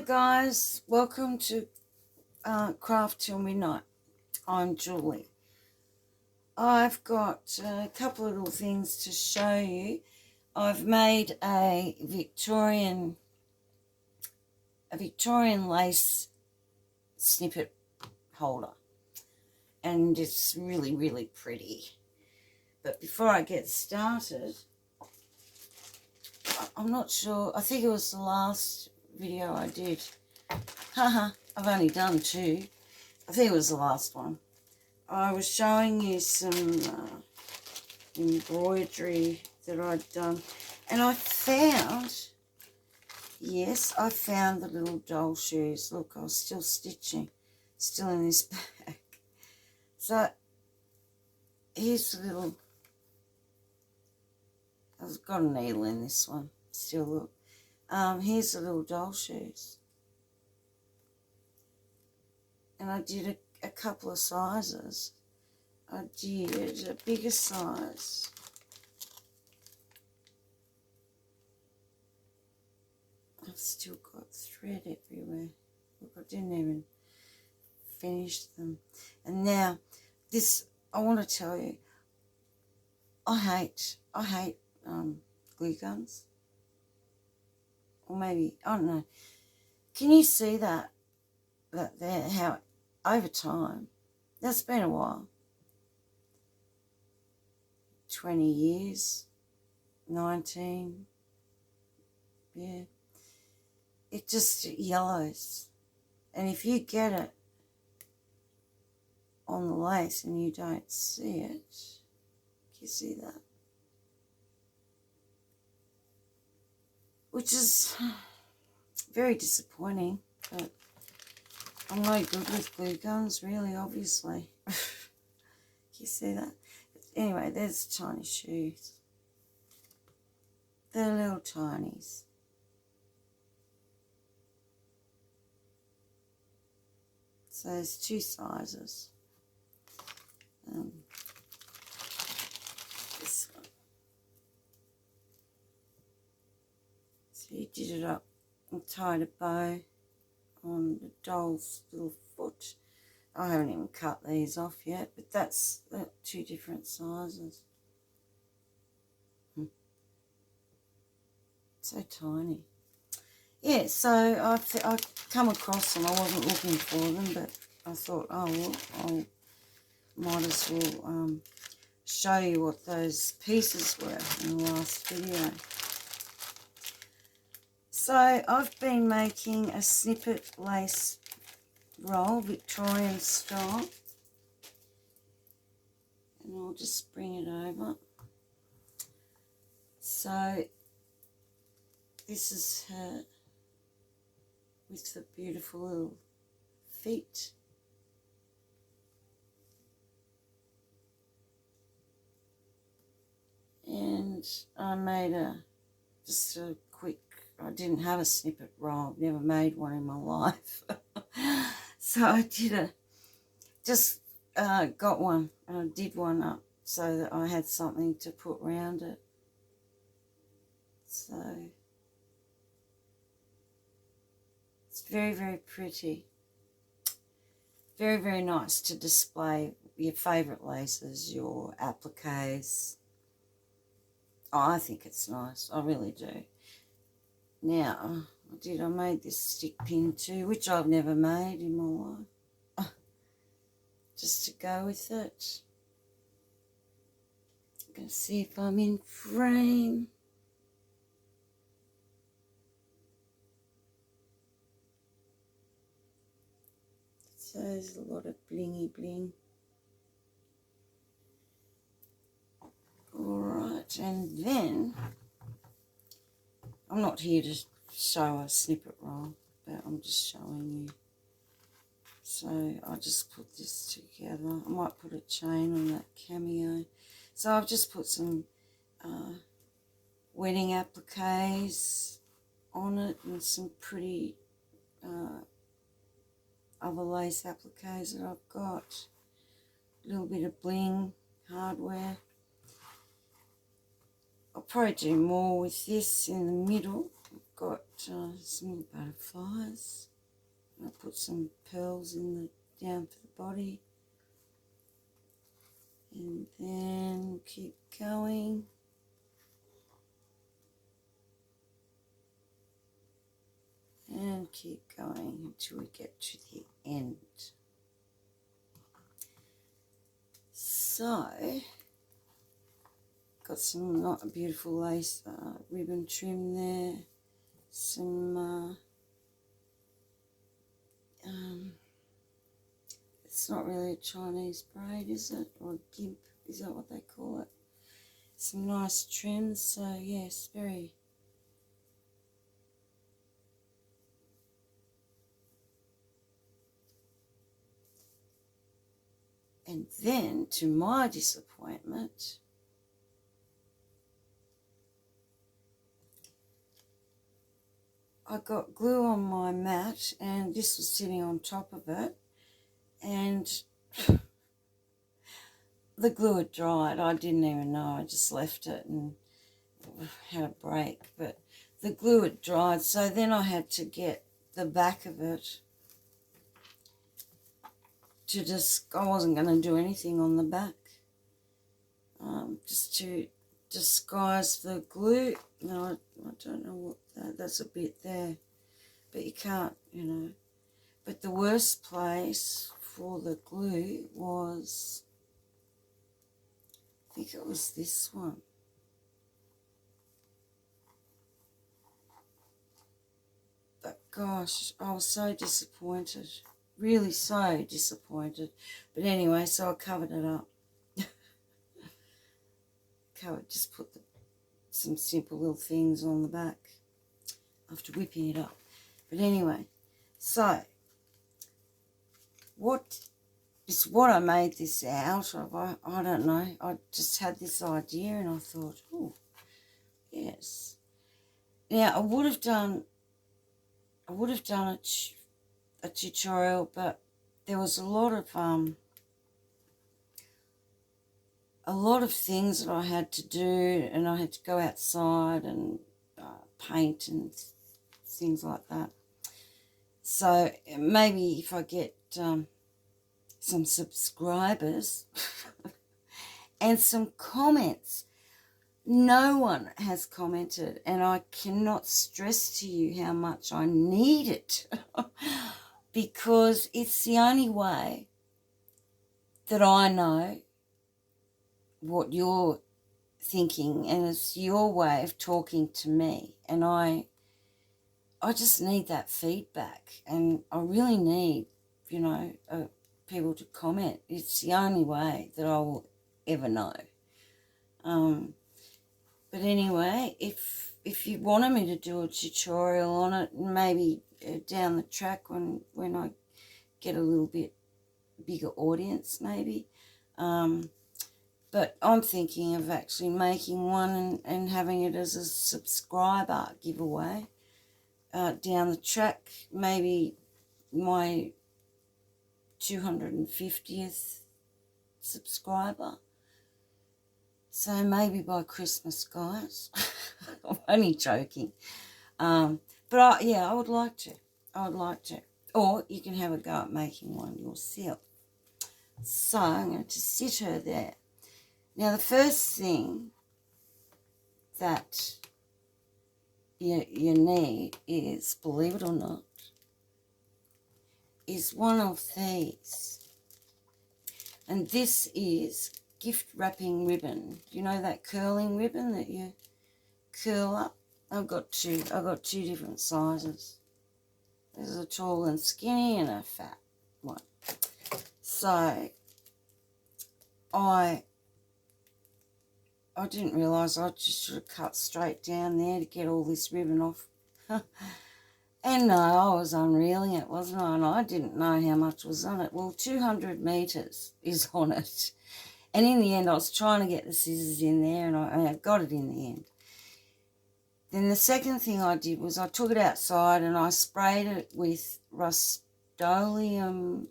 guys, welcome to Craft Till Midnight. I'm Julie. I've got a couple of little things to show you. I've made a Victorian lace snippet holder, and it's really pretty. But before I get started, I'm not sure, I think it was the last video I did. I've only done two. I think it was the last one. I was showing you some embroidery that I'd done, and I found, yes, I found the little doll shoes. Look, I was still stitching, still in this bag. So here's the little, I've got a needle in this one still, look. Here's the little doll shoes. And I did a couple of sizes. I did a bigger size. I've still got thread everywhere. Look, I didn't even finish them. And now, this, I want to tell you, I hate glue guns. Or maybe, I don't know. Can you see that there, how over time, that's been a while, 20 years, 19, yeah, it just yellows. And if you get it on the lace and you don't see it, can you see that? Which is very disappointing, but I'm no good with glue guns, really, obviously. You see that? Anyway, there's tiny shoes. They're little tinies. So there's two sizes. This one. So you did it up and tied a bow on the doll's little foot. I haven't even cut these off yet, but that's two different sizes. So tiny. Yeah, so I come across them. I wasn't looking for them, but I thought, oh, well, I might as well show you what those pieces were in the last video. So I've been making a snippet lace roll, Victorian style, and I'll just bring it over. So this is her with the beautiful little feet. And I made just a quick, I didn't have a snippet roll, I've never made one in my life. So I did got one, and I did one up so that I had something to put around it. So it's very pretty. Very nice to display your favourite laces, your appliques. Oh, I think it's nice. I really do. Now, I made this stick pin too, which I've never made in my life. Just to go with it. I'm going to see if I'm in frame. So there's a lot of blingy bling. Alright, and then I'm not here to show a snippet roll, but I'm just showing you. So I just put this together. I might put a chain on that cameo. So I've just put some wedding appliques on it and some pretty other lace appliques that I've got. A little bit of bling hardware. I'll probably do more with this in the middle. I've got some butterflies. I put some pearls in the down for the body. And then keep going. And keep going until we get to the end. So, got some not beautiful lace ribbon trim there. Some, it's not really a Chinese braid, is it? Or gimp, is that what they call it? Some nice trims, so yes, very... And then, to my disappointment, I got glue on my mat, and this was sitting on top of it, and the glue had dried. I didn't even know. I just left it and had a break, but the glue had dried, so then I had to get the back of it to just... I wasn't going to do anything on the back, just to disguise the glue. No, I don't know what that's a bit there, but you can't, you know. But the worst place for the glue was, I think it was this one. But gosh, I was so disappointed, really so disappointed. But anyway, so I covered it up. Just put some simple little things on the back after whipping it up. But anyway, so what I made this out of, I don't know. I just had this idea and I thought, oh, yes. Now I would have done a tutorial, but there was a lot of things that I had to do, and I had to go outside and paint and things like that. So maybe if I get some subscribers and some comments. No one has commented, and I cannot stress to you how much I need it because it's the only way that I know what you're thinking, and it's your way of talking to me, and I just need that feedback, and I really need, you know, people to comment. It's the only way that I will ever know. But anyway, if you wanted me to do a tutorial on it, maybe down the track when I get a little bit bigger audience, maybe. But I'm thinking of actually making one and having it as a subscriber giveaway down the track, maybe my 250th subscriber. So maybe by Christmas, guys. I'm only joking. But yeah, I would like to. Or you can have a go at making one yourself. So I'm going to sit her there. Now the first thing that you need is, believe it or not, is one of these. And this is gift wrapping ribbon. You know that curling ribbon that you curl up? I've got two different sizes. There's a tall and skinny and a fat one. So I didn't realise I just should have cut straight down there to get all this ribbon off. And no, I was unreeling it, wasn't I? And I didn't know how much was on it. Well, 200 metres is on it. And in the end, I was trying to get the scissors in there, and I got it in the end. Then the second thing I did was I took it outside and I sprayed it with Rust-Oleum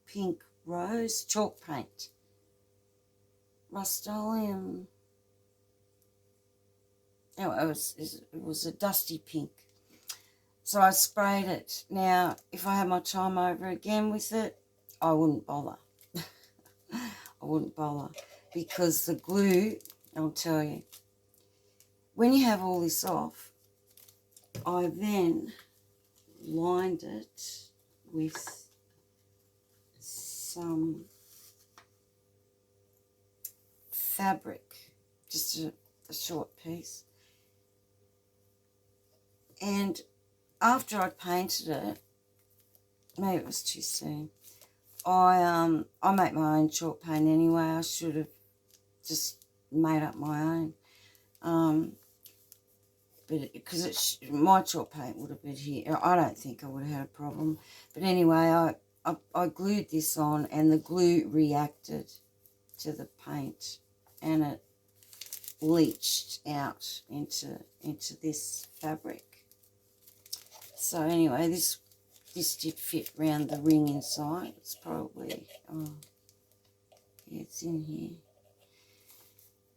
pink rose chalk paint. Rust-Oleum it was a dusty pink. So I sprayed it. Now, if I had my time over again with it, I wouldn't bother. I wouldn't bother because the glue, I'll tell you, when you have all this off, I then lined it with some fabric, just a short piece. And after I painted it, maybe it was too soon, I make my own chalk paint anyway. I should have just made up my own. But because my chalk paint would have been here, I don't think I would have had a problem. But anyway, I glued this on, and the glue reacted to the paint, and it leached out into this fabric. So anyway, this did fit round the ring inside. It's probably, yeah, it's in here.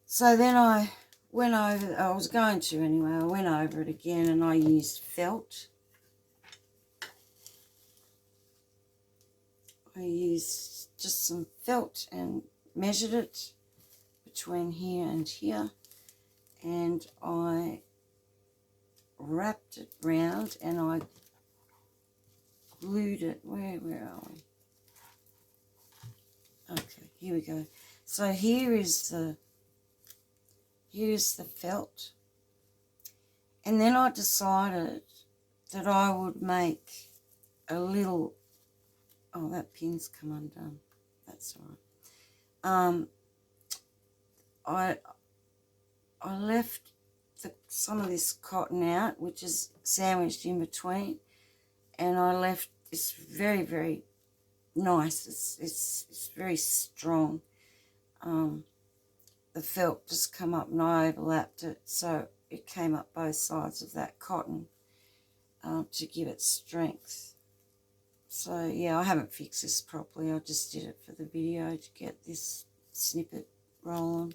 So then I went over, I was going to anyway, I went over it again and I used felt. I used just some felt and measured it between here and here, and I wrapped it round and I glued it. Where are we? Okay, here we go. So here's the felt, and then I decided that I would make a little, oh, that pin's come undone, that's all right. I left some of this cotton out, which is sandwiched in between, and I left this very, very nice, it's very strong. The felt just come up and I overlapped it, so it came up both sides of that cotton to give it strength. So yeah, I haven't fixed this properly, I just did it for the video to get this snippet rolling.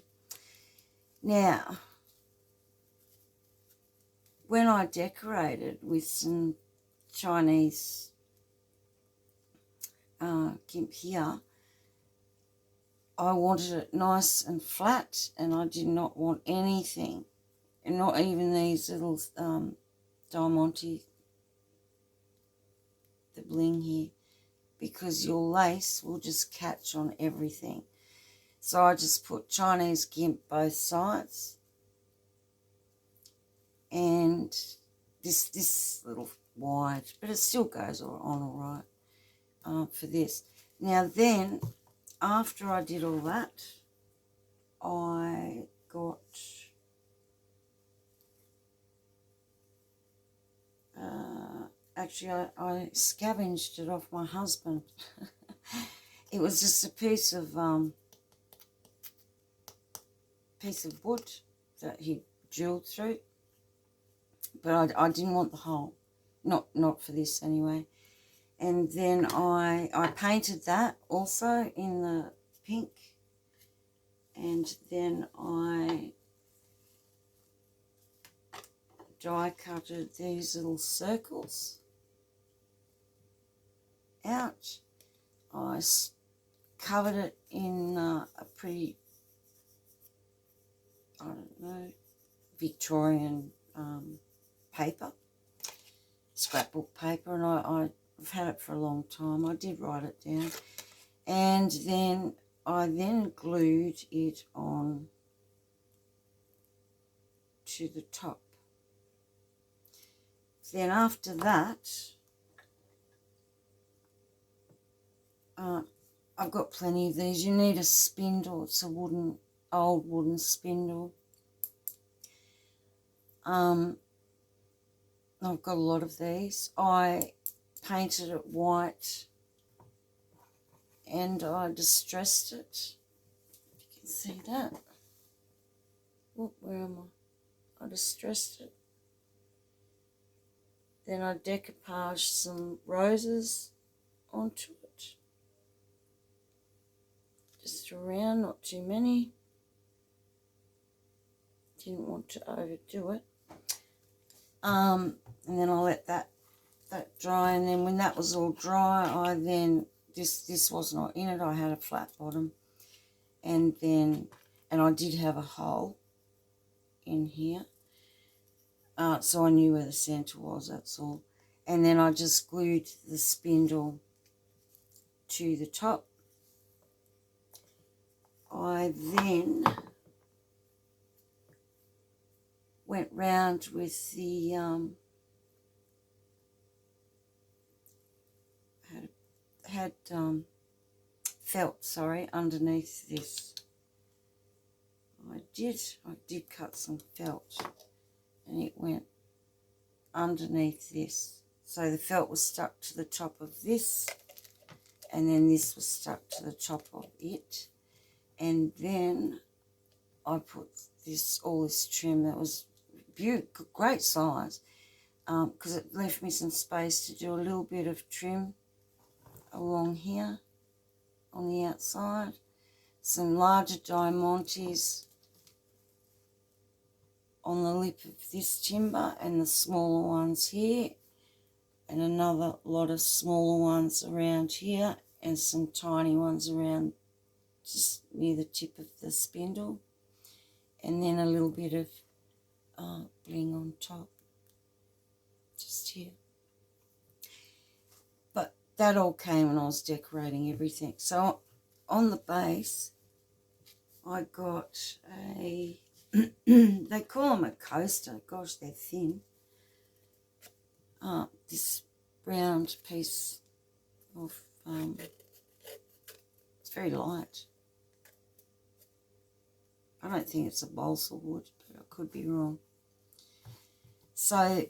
Now, when I decorated with some Chinese gimp here, I wanted it nice and flat, and I did not want anything, and not even these little diamante, the bling here, because your lace will just catch on everything. So I just put Chinese gimp both sides, and this little wide, but it still goes on all right for this. Now then, after I did all that, I got actually I scavenged it off my husband. It was just a piece of wood that he drilled through, but I didn't want the hole, not for this anyway. And then I painted that also in the pink, and then I die cutted these little circles out. I covered it in a pretty, I don't know, Victorian paper, scrapbook paper, and I've had it for a long time. I did write it down, and then I glued it on to the top. Then after that, I've got plenty of these. You need a spindle. It's a old wooden spindle. I've got a lot of these. I painted it white and I distressed it. You can see that. Oh, where am I? I distressed it. Then I decoupaged some roses onto it. Just around, not too many. didn't want to overdo it. And then I let that dry, and then when that was all dry, I then, this was not in it, I had a flat bottom, and I did have a hole in here, so I knew where the centre was, that's all. And then I just glued the spindle to the top. I then went round with the had felt, sorry, underneath this. I did cut some felt, and it went underneath this. So the felt was stuck to the top of this, and then this was stuck to the top of it. And then I put all this trim that was beautiful, great size, because it left me some space to do a little bit of trim along here on the outside, some larger diamantes on the lip of this timber and the smaller ones here, and another lot of smaller ones around here, and some tiny ones around just near the tip of the spindle, and then a little bit of bling on top just here. But that all came when I was decorating everything. So on the base I got a they call them a coaster, gosh, they're thin, this round piece of it's very light. I don't think it's a balsa wood, but I could be wrong. So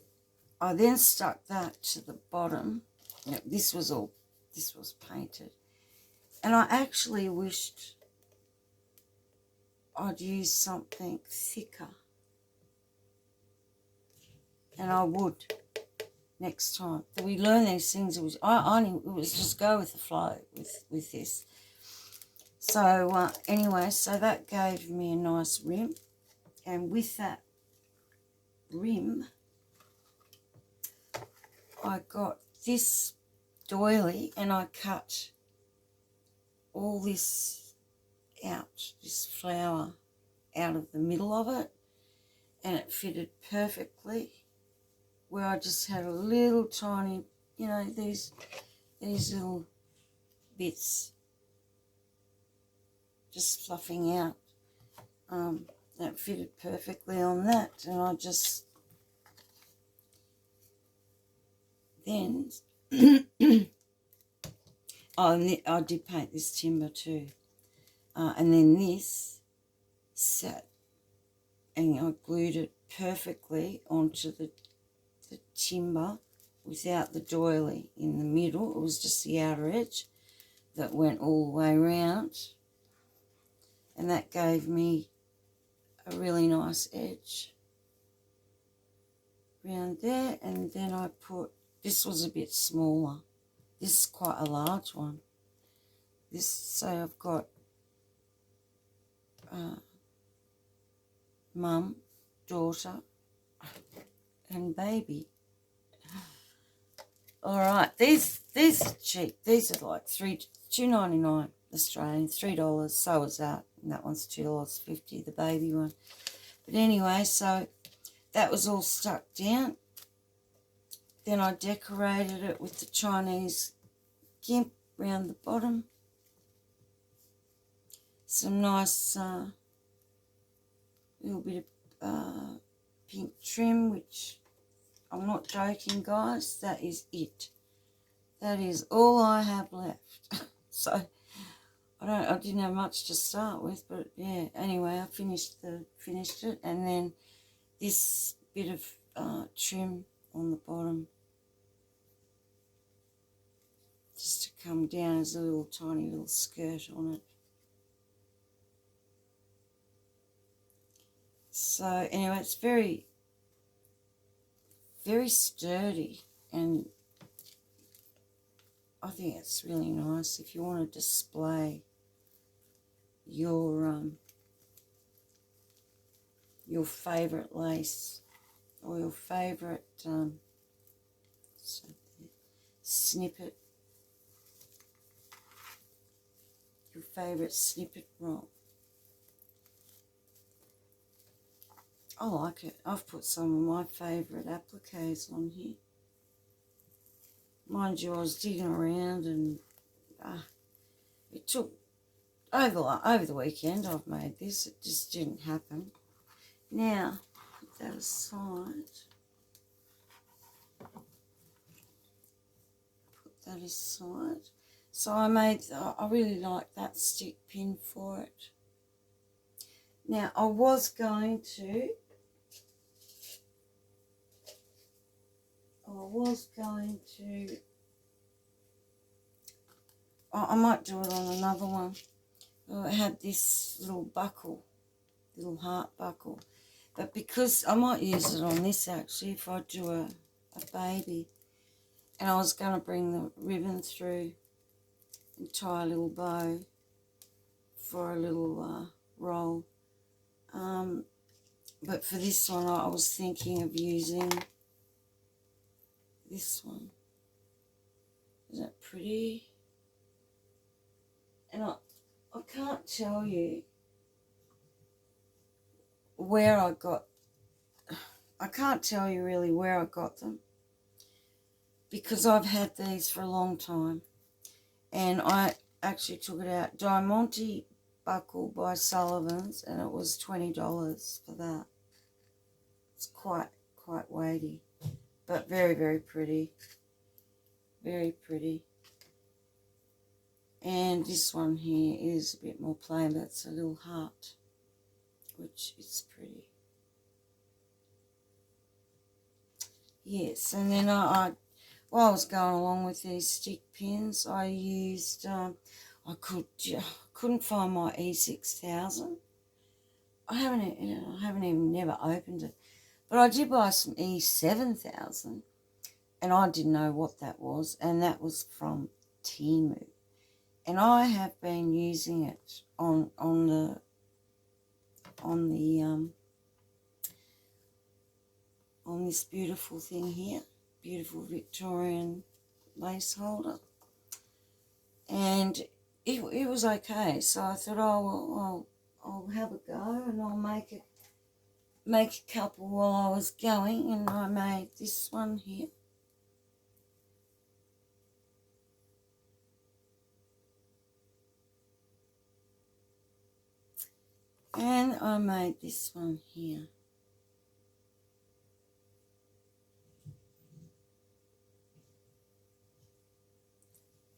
I then stuck that to the bottom. Now, this was painted, and I actually wished I'd use something thicker, and I would next time. That we learn these things. It was just go with the flow with this. So anyway, so that gave me a nice rim, and with that rim I got this doily, and I cut all this out, this flower out of the middle of it, and it fitted perfectly, where I just had a little tiny, you know, these little bits just fluffing out. That fitted perfectly on that, and I just then I did paint this timber too, and then this sat, and I glued it perfectly onto the timber without the doily in the middle. It was just the outer edge that went all the way around, and that gave me a really nice edge around there. And then I put, this was a bit smaller, this is quite a large one, this, so I've got mum, daughter and baby. All right, these are cheap. These are like $2.99 Australian, $3. So is that, and that one's $2.50, the baby one. But anyway, so that was all stuck down. Then I decorated it with the Chinese gimp round the bottom. Some nice little bit of pink trim, which I'm not joking, guys, that is it. That is all I have left. So I didn't have much to start with, but yeah, anyway, I finished it, and then this bit of trim on the bottom, just to come down as a little tiny little skirt on it. So anyway, it's very, very sturdy, and I think it's really nice if you want to display your your favourite lace or your favourite snippet, your favourite snippet roll. I like it. I've put some of my favourite appliques on here. Mind you, I was digging around and it took over the weekend. I've made this. It just didn't happen. Now, put that aside. Put that aside. So I really like that stick pin for it. Now, I was going to I might do it on another one. I had this little buckle, little heart buckle. But because I might use it on this actually if I do a baby. And I was going to bring the ribbon through and tie a little bow for a little roll. But for this one I was thinking of using this one. Isn't that pretty? And I can't tell you where I can't tell you really where I got them, because I've had these for a long time, and I actually took it out. Diamante buckle by Sullivan's, and it was $20 for that. It's quite weighty, but very, very pretty. Very pretty. And this one here is a bit more plain, but it's a little heart, which is pretty. Yes, and then while I was going along with these stick pins, I used, I couldn't find my E6000. I haven't even never opened it, but I did buy some E7000, and I didn't know what that was, and that was from Temu. And I have been using it on this beautiful thing here, beautiful Victorian lace holder, and it was okay. So I thought, oh well, I'll have a go, and I'll make a couple while I was going, and I made this one here. And I made this one here.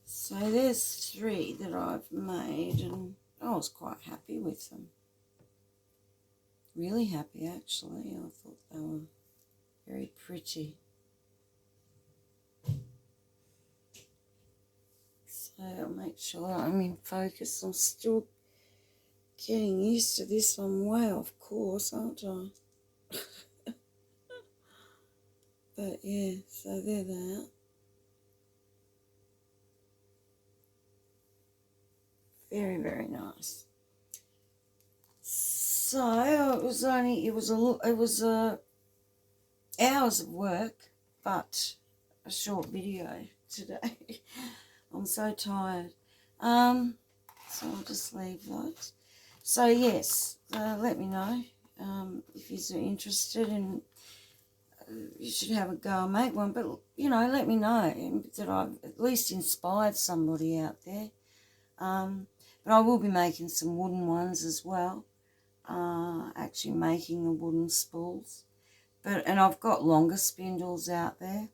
So there's 3 that I've made, and I was quite happy with them. Really happy, actually. I thought they were very pretty. So I'll make sure I'm in focus. I'm still getting used to this. I'm way off course, aren't I? But yeah, so there they are. Very, very nice. So it was hours of work, but a short video today. I'm so tired. So I'll just leave those. So yes, let me know if you're interested, and you should have a go and make one. But let me know that I've at least inspired somebody out there. But I will be making some wooden ones as well. Actually making the wooden spools. And I've got longer spindles out there.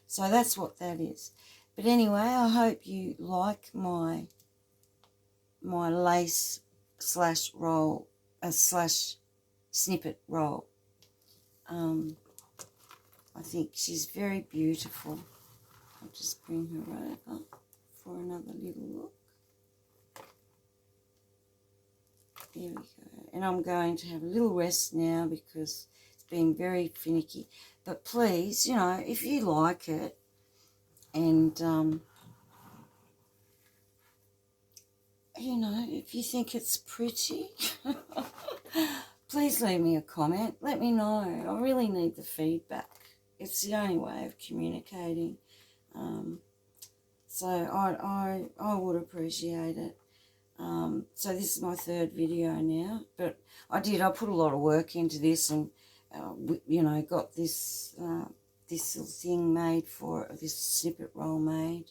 So that's what that is. But anyway, I hope you like my lace / roll / snippet roll. I think she's very beautiful. I'll just bring her over for another little look. There we go. And I'm going to have a little rest now because it's been very finicky. But please, if you like it, and if you think it's pretty, please leave me a comment. Let me know. I really need the feedback. It's the only way of communicating. So I would appreciate it. So this is my third video now, but I put a lot of work into this, and you know, got this this little thing made for this snippet roll made,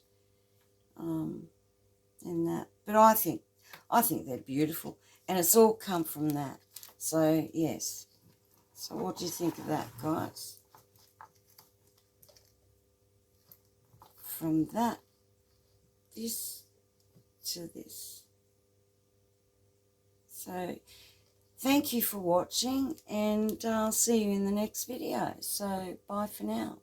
and that. But I think they're beautiful, and it's all come from that. So yes. So what do you think of that, guys? From that, this to this. So thank you for watching, and I'll see you in the next video. So bye for now.